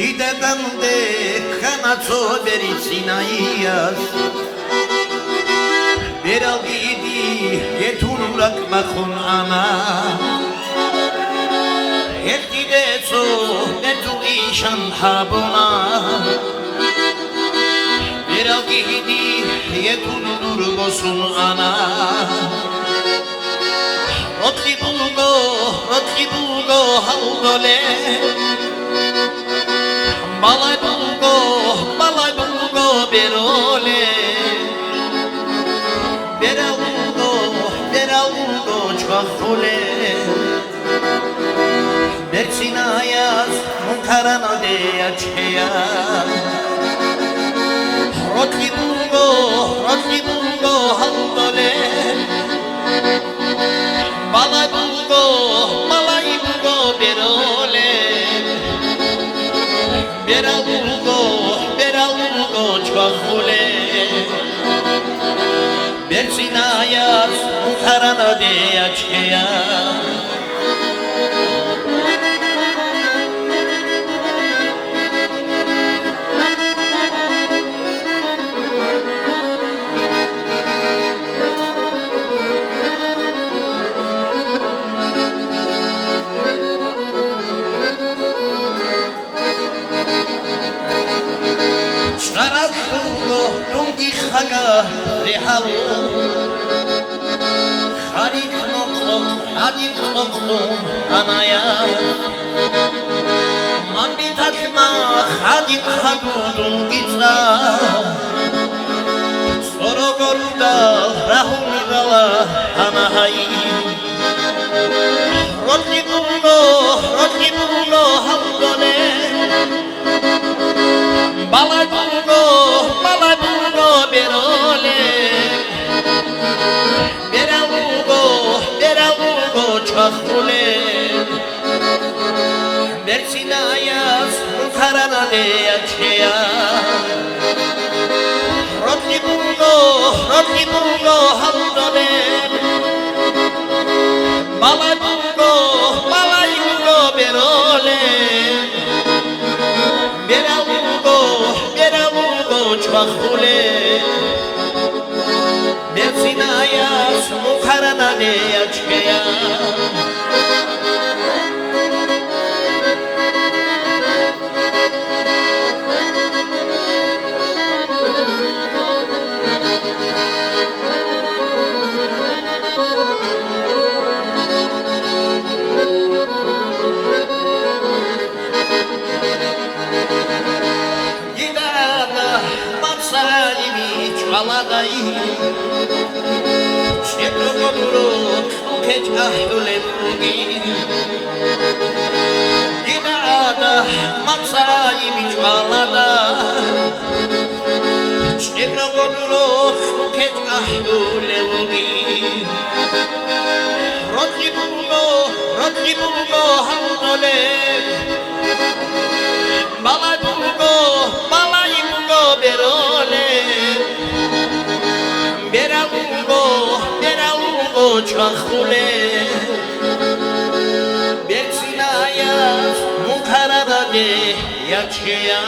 Idedande kanatso beritsinaias Beralgidi yetunurak makun ana Ertidezo netu ishan habona Beralgidi yetunur bosun ana Rotli bulgo haldole Balay bulgo berole Beralgo çvahole Bersinayas munkarana de açeya Rotli bulgo haldole Balay bulgo berole Beralgo çvahole Bersinayas munkarana de açeya Şarabulgo lungi khaga rehalo Hadik noqlum anaya Mandi takma hadik khagudun gitsa Sorogoruda rahul gala anahai Rotli bulgo haldole Balay bulgo berole Beralgo çvahole Bersinayas munkarana de açeya Rotli bulgo haldole Balay bulgo berole Beralgo çvahole Bersinayas munkarana de açeya Valaday Şekrogoluruk Ukeç ahdule bugi Dinada Matsayı biç valada Şekrogoluruk Ukeç ahdule bugi Rotli bulgo haldole Balay bulgo berole Beralgo çvahole Bersinayas munkarana de açeya